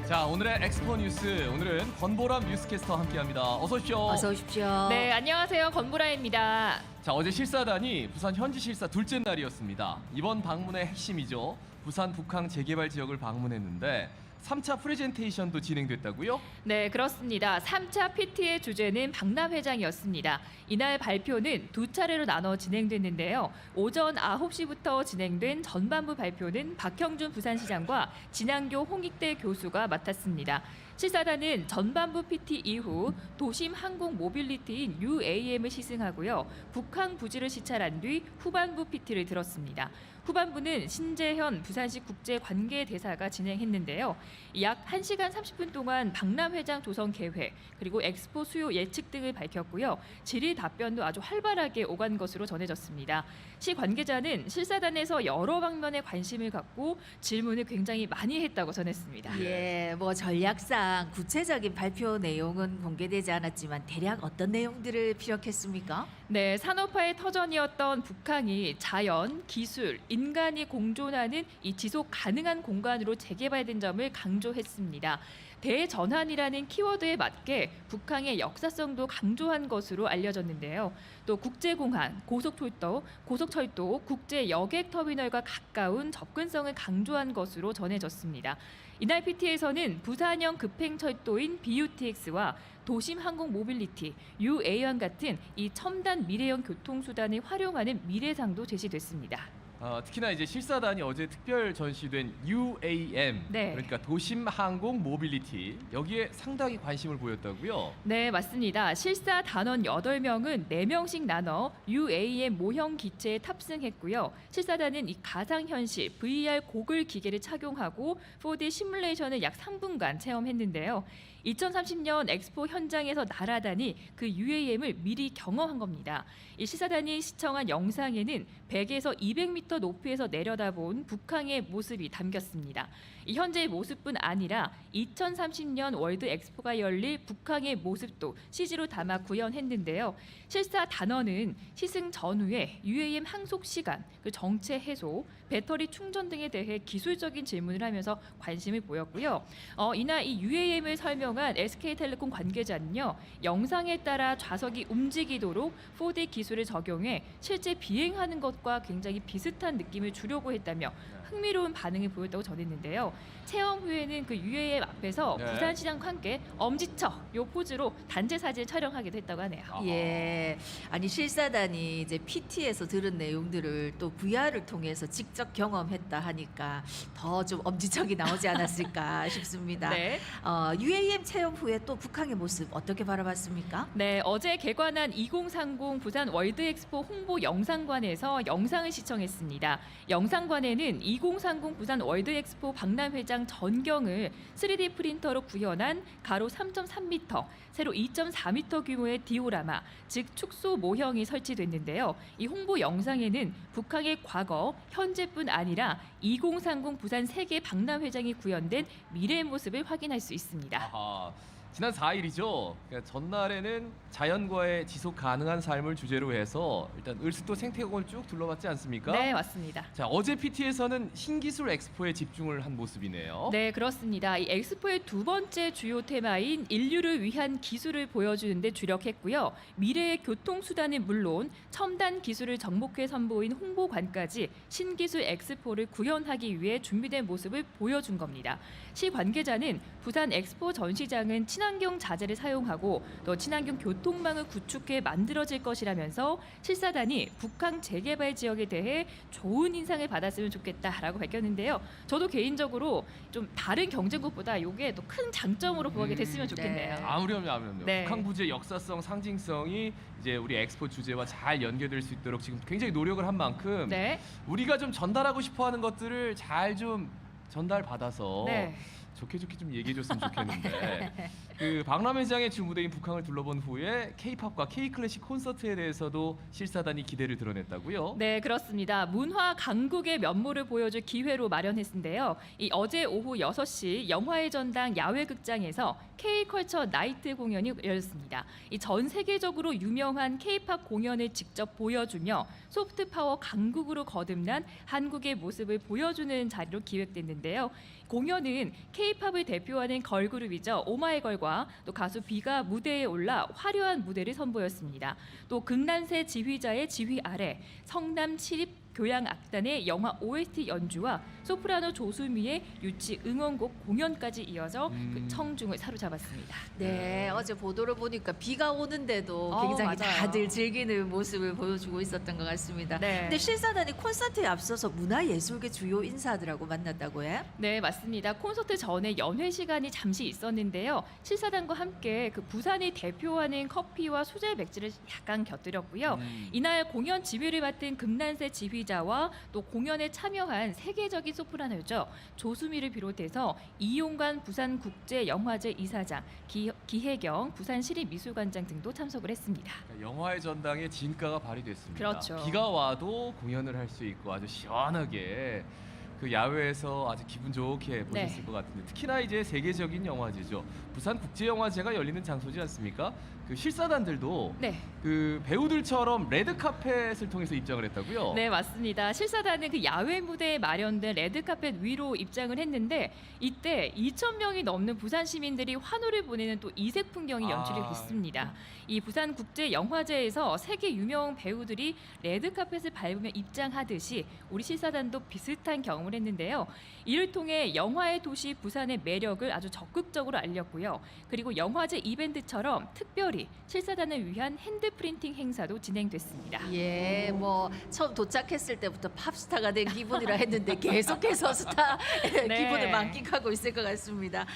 자, 오늘의 엑스포 뉴스, 오늘은 권보람 뉴스캐스터와 함께합니다. 어서 오십시오. 어서 오십시오. 네, 안녕하세요. 권보라입니다. 자, 어제 실사단이 부산 현지 실사 둘째 날이었습니다. 이번 방문의 핵심이죠. 부산 북항 재개발 지역을 방문했는데 3차 프레젠테이션도 진행됐다고요? 네, 그렇습니다. 3차 PT의 주제는 박람회장이었습니다. 이날 발표는 두 차례로 나눠 진행됐는데요. 오전 9시부터 진행된 전반부 발표는 박형준 부산시장과 진한교 홍익대 교수가 맡았습니다. 실사단은 전반부 PT 이후 도심 항공 모빌리티인 UAM을 시승하고요. 북항 부지를 시찰한 뒤 후반부 PT를 들었습니다. 후반부는 신재현 부산시 국제관계대사가 진행했는데요. 약 1시간 30분 동안 박람회장 조성 계획, 그리고 엑스포 수요 예측 등을 밝혔고요. 질의 답변도 아주 활발하게 오간 것으로 전해졌습니다. 시 관계자는 실사단에서 여러 방면에 관심을 갖고 질문을 굉장히 많이 했다고 전했습니다. 예, 뭐 전략상 구체적인 발표 내용은 공개되지 않았지만 대략 어떤 내용들을 피력했습니까? 네, 산업화의 터전이었던 북항이 자연, 기술, 인간이 공존하는 이 지속 가능한 공간으로 재개발된 점을 강조했습니다. 대전환이라는 키워드에 맞게 북항의 역사성도 강조한 것으로 알려졌는데요. 또 국제공항, 고속철도, 국제 여객터미널과 가까운 접근성을 강조한 것으로 전해졌습니다. 이날 PT에서는 부산형 급행철도인 BUTX와 도심 항공 모빌리티, UAM 같은 이 첨단 미래형 교통수단을 활용하는 미래상도 제시됐습니다. 특히나 이제 실사단이 어제 특별 전시된 UAM, 네. 그러니까 도심 항공 모빌리티, 여기에 상당히 관심을 보였다고요? 네, 맞습니다. 실사 단원 8명은 4명씩 나눠 UAM 모형 기체에 탑승했고요. 실사단은 이 가상현실 VR 고글 기계를 착용하고 4D 시뮬레이션을 약 3분간 체험했는데요. 2030년 엑스포 현장에서 날아다니 그 UAM을 미리 경험한 겁니다. 이 실사단이 시청한 영상에는 100에서 200m 높이에서 내려다본 북한의 모습이 담겼습니다. 이 현재의 모습뿐 아니라 2030년 월드 엑스포가 열릴 북한의 모습도 CG로 담아 구현했는데요. 실사 단원은 시승 전후에 UAM 항속 시간, 그 정체 해소, 배터리 충전 등에 대해 기술적인 질문을 하면서 관심을 보였고요. 이날 이 UAM을 설명한 SK텔레콤 관계자는요, 영상에 따라 좌석이 움직이도록 4D 기술을 적용해 실제 비행하는 것과 굉장히 비슷한 느낌을 주려고 했다며 흥미로운 반응을 보였다고 전했는데요. 체험 후에는 그 UAM 앞에서 네. 부산시장과 함께 엄지척 요 포즈로 단체 사진을 촬영하기도 했다고 하네요. 예, 아니 실사단이 이제 PT에서 들은 내용들을 또 VR을 통해서 직접 경험했다 하니까 더 좀 엄지척이 나오지 않았을까 싶습니다. 네. UAM 체험 후에 또 북한의 모습 어떻게 바라봤습니까? 네, 어제 개관한 2030 부산 월드엑스포 홍보 영상관에서 영상을 시청했습니다. 영상관에는 2030 부산 월드엑스포 박람회장 전경을 3D 프린터로 구현한 가로 3.3m, 세로 2.4m 규모의 디오라마, 즉 축소 모형이 설치됐는데요. 이 홍보 영상에는 북한의 과거, 현재뿐 아니라 2030 부산 세계 박람회장이 구현된 미래의 모습을 확인할 수 있습니다. 아하, 지난 4일이죠. 그러니까 전날에는 자연과의 지속 가능한 삶을 주제로 해서 일단 을스토 생태공원을 쭉 둘러봤지 않습니까? 네, 맞습니다. 자, 어제 PT에서는 신기술 엑스포에 집중을 한 모습이네요. 네, 그렇습니다. 이 엑스포의 두 번째 주요 테마인 인류를 위한 기술을 보여주는 데 주력했고요. 미래의 교통수단은 물론 첨단 기술을 정복해 선보인 홍보관까지 신기술 엑스포를 구현하기 위해 준비된 모습을 보여준 겁니다. 시 관계자는 부산 엑스포 전시장은 친환경 자재를 사용하고 또 친환경 교통망을 구축해 만들어질 것이라면서 실사단이 북한 재개발 지역에 대해 좋은 인상을 받았으면 좋겠다라고 밝혔는데요. 저도 개인적으로 좀 다른 경쟁국보다 이게 또 큰 장점으로 보게 됐으면 좋겠네요. 네. 아무렴요. 네. 북한 부지의 역사성, 상징성이 이제 우리 엑스포 주제와 잘 연계될 수 있도록 지금 굉장히 노력을 한 만큼 네. 우리가 좀 전달하고 싶어하는 것들을 잘 좀 전달받아서 네. 좋게 좀 얘기해줬으면 좋겠는데 그 박람회장의 주 무대인 북한을 둘러본 후에 K-팝과 K-클래식 콘서트에 대해서도 실사단이 기대를 드러냈다고요? 네, 그렇습니다. 문화 강국의 면모를 보여줄 기회로 마련했는데요. 이 어제 오후 6시 영화의 전당 야외극장에서 K-컬처 나이트 공연이 열렸습니다. 이 전 세계적으로 유명한 K-팝 공연을 직접 보여주며 소프트 파워 강국으로 거듭난 한국의 모습을 보여주는 자리로 기획됐는데요. 공연은 K K-팝을 대표하는 걸그룹이죠. 오마이걸과 또 가수 비가 무대에 올라 화려한 무대를 선보였습니다. 또 극난세 지휘자의 지휘 아래 성남 시립 교향악단의 영화 OST 연주와 소프라노 조수미의 유치 응원곡 공연까지 이어져 그 청중을 사로잡았습니다. 네, 어제 보도를 보니까 비가 오는데도 굉장히 맞아요. 다들 즐기는 모습을 보여주고 있었던 것 같습니다. 네. 근데 실사단이 콘서트에 앞서서 문화예술계 주요 인사들하고 만났다고 해? 네, 맞습니다. 콘서트 전에 연회 시간이 잠시 있었는데요. 실사단과 함께 그 부산을 대표하는 커피와 수제 맥주를 약간 곁들였고요. 이날 공연 지휘를 맡은 금난세 지휘자와 또 공연에 참여한 세계적인 소프라노죠. 조수미를 비롯해서 이용관 부산국제영화제 이사장, 기혜경 부산시립미술관장 등도 참석을 했습니다. 그러니까 영화의 전당에 진가가 발휘됐습니다. 그렇죠. 비가 와도 공연을 할 수 있고 아주 시원하게 그 야외에서 아주 기분 좋게 보셨을 네. 것 같은데 특히나 이제 세계적인 영화제죠. 부산 국제영화제가 열리는 장소지 않습니까? 그 실사단들도 네. 그 배우들처럼 레드 카펫을 통해서 입장을 했다고요? 네, 맞습니다. 실사단은 그 야외 무대에 마련된 레드카펫 위로 입장을 했는데 이때 2,000명이 넘는 부산 시민들이 환호를 보내는 또 이색 풍경이 연출이 됐습니다. 이 부산 국제 영화제에서 세계 유명 배우들이 레드카펫을 밟으며 입장하듯이 우리 실사단도 비슷한 경험을 했는데요. 이를 통해 영화의 도시 부산의 매력을 아주 적극적으로 알렸고요. 그리고 영화제 이벤트처럼 특별히 실사단을 위한 핸드 프린팅 행사도 진행됐습니다. 예, 뭐 처음 도착했을 때부터 팝스타가 된 기분이라 했는데 계속해서 스타 네. 기분을 만끽하고 있을 것 같습니다.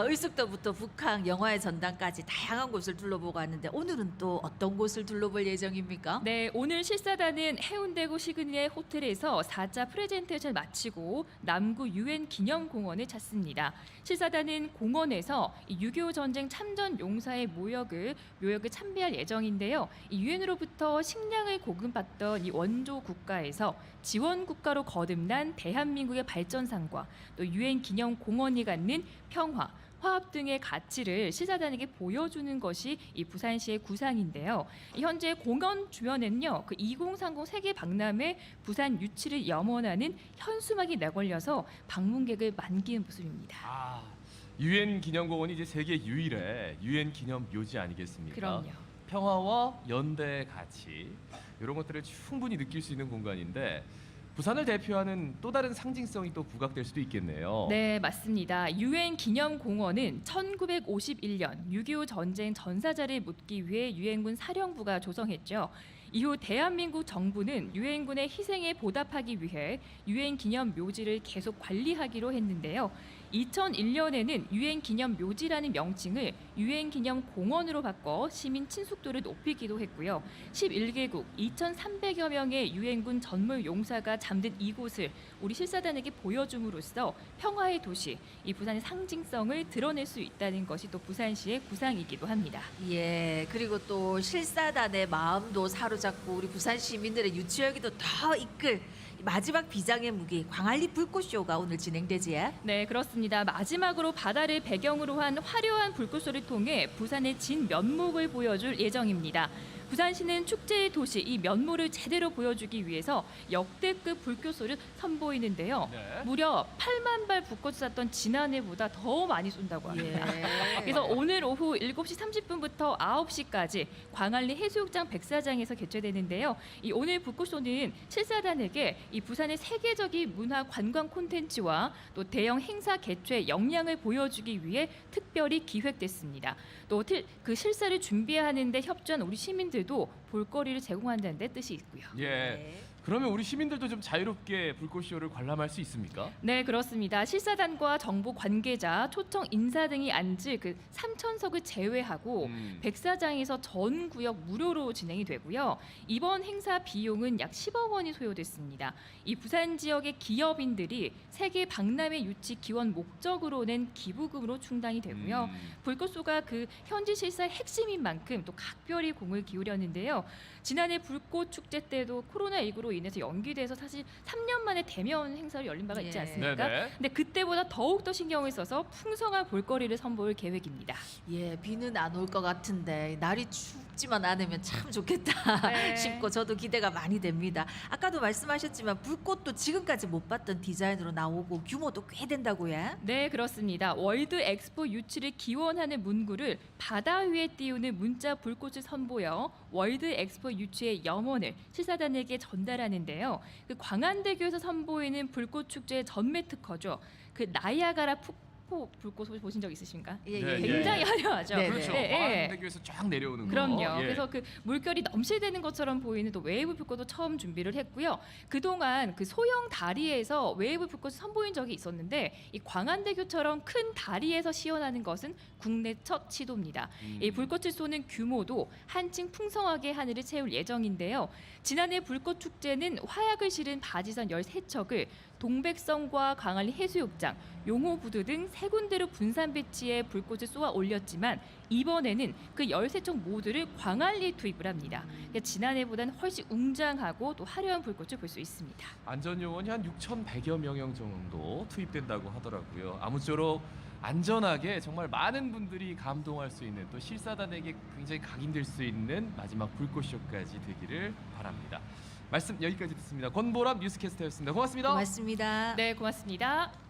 의숙도부터 북한 영화의 전당까지 다양한 곳을 둘러보고 왔는데 오늘은 또 어떤 곳을 둘러볼 예정입니까? 네, 오늘 실사단은 해운대구 시그니엘 호텔에서 4차 프레젠테이션을 마치고 남구 유엔 기념공원을 찾습니다. 실사단은 공원에서 6.25 전쟁 참전 용사의 묘역을 참배할 예정인데요. 이 유엔으로부터 식량을 공급받던 이 원조 국가에서 지원 국가로 거듭난 대한민국의 발전상과 또 유엔 기념공원이 갖는 평화, 화합 등의 가치를 실사단에게 보여주는 것이 이 부산시의 구상인데요. 현재 공원 주변에는요, 그 2030 세계 박람회 부산 유치를 염원하는 현수막이 내걸려서 방문객을 만기는 모습입니다. 유엔 기념공원이 이제 세계 유일의 유엔 기념 묘지 아니겠습니까? 그럼요. 평화와 연대의 가치 이런 것들을 충분히 느낄 수 있는 공간인데 부산을 대표하는 또 다른 상징성이 또 부각될 수도 있겠네요. 네, 맞습니다. 유엔 기념공원은 1951년 6.25 전쟁 전사자를 묻기 위해 유엔군 사령부가 조성했죠. 이후 대한민국 정부는 유엔군의 희생에 보답하기 위해 유엔 기념 묘지를 계속 관리하기로 했는데요. 2001년에는 유엔 기념 묘지라는 명칭을 유엔 기념 공원으로 바꿔 시민 친숙도를 높이기도 했고요. 11개국 2,300여 명의 유엔군 전몰 용사가 잠든 이곳을 우리 실사단에게 보여줌으로써 평화의 도시, 이 부산의 상징성을 드러낼 수 있다는 것이 또 부산시의 구상이기도 합니다. 예, 그리고 또 실사단의 마음도 사로잡고 우리 부산 시민들의 유치열기도 더 이끌 마지막 비장의 무기 광안리 불꽃쇼가 오늘 진행되지? 네, 그렇습니다. 마지막으로 바다를 배경으로 한 화려한 불꽃쇼를 통해 부산의 진 면목을 보여줄 예정입니다. 부산시는 축제의 도시 이 면모를 제대로 보여주기 위해서 역대급 불꽃쇼를 선보이는데요. 네. 무려 8만 발 불꽃을 쐈던 지난해보다 더 많이 쏜다고 합니다. 예. 그래서 오늘 오후 7시 30분부터 9시까지 광안리 해수욕장 백사장에서 개최되는데요. 이 오늘 불꽃쇼는 실사단에게 이 부산의 세계적인 문화 관광 콘텐츠와 또 대형 행사 개최 역량을 보여주기 위해 특별히 기획됐습니다. 또 그 실사를 준비하는데 협조한 우리 시민들도 볼거리를 제공한다는 데 뜻이 있고요. 예. 네. 그러면 우리 시민들도 좀 자유롭게 불꽃쇼를 관람할 수 있습니까? 네, 그렇습니다. 실사단과 정부 관계자, 초청 인사 등이 앉을 그 3,000석을 제외하고 백사장에서 전 구역 무료로 진행이 되고요. 이번 행사 비용은 약 10억 원이 소요됐습니다. 이 부산 지역의 기업인들이 세계 박람회 유치 기원 목적으로 낸 기부금으로 충당이 되고요. 불꽃쇼가 그 현지 실사의 핵심인 만큼 또 각별히 공을 기울였는데요. 지난해 불꽃 축제 때도 코로나19로 사고로 인해서 연기돼서 사실 3년 만에 대면 행사로 열린 바가 있지 예. 않습니까? 네네. 근데 그때보다 더욱 더 신경을 써서 풍성한 볼거리를 선보일 계획입니다. 예, 비는 안 올 것 같은데 날이 춥지만 않으면 참 좋겠다 네. 싶고 저도 기대가 많이 됩니다. 아까도 말씀하셨지만 불꽃도 지금까지 못 봤던 디자인으로 나오고 규모도 꽤 된다고요? 네, 그렇습니다. 월드 엑스포 유치를 기원하는 문구를 바다 위에 띄우는 문자 불꽃을 선보여 월드 엑스포 유치의 염원을 실사단에게 전달하는데요. 그 광안대교에서 선보이는 불꽃 축제의 전매 특허죠. 그 나이아가라 폭포 불꽃 보신 적 있으신가? 예, 네, 예, 굉장히 예. 화려하죠. 네, 그렇죠. 네, 네. 광안대교에서 쫙 내려오는 거. 그럼요. 예. 그래서 그 물결이 넘실대는 것처럼 보이는 또 웨이브 불꽃도 처음 준비를 했고요. 그동안 그 소형 다리에서 웨이브 불꽃을 선보인 적이 있었는데 이 광안대교처럼 큰 다리에서 시연하는 것은 국내 첫 시도입니다. 이 불꽃을 쏘는 규모도 한층 풍성하게 하늘을 채울 예정인데요. 지난해 불꽃 축제는 화약을 실은 바지선 13척을 동백섬과 광안리 해수욕장, 용호부두 등 세 군데로 분산 배치해 불꽃을 쏘아 올렸지만 이번에는 그 13척 모두를 광안리에 투입을 합니다. 그러니까 지난해보다는 훨씬 웅장하고 또 화려한 불꽃을 볼 수 있습니다. 안전 요원이 한 6,100여 명 정도 투입된다고 하더라고요. 아무쪼록 안전하게 정말 많은 분들이 감동할 수 있는 또 실사단에게 굉장히 각인될 수 있는 마지막 불꽃쇼까지 되기를 바랍니다. 말씀 여기까지 듣습니다. 권보람 뉴스캐스터였습니다. 고맙습니다. 고맙습니다. 네, 고맙습니다.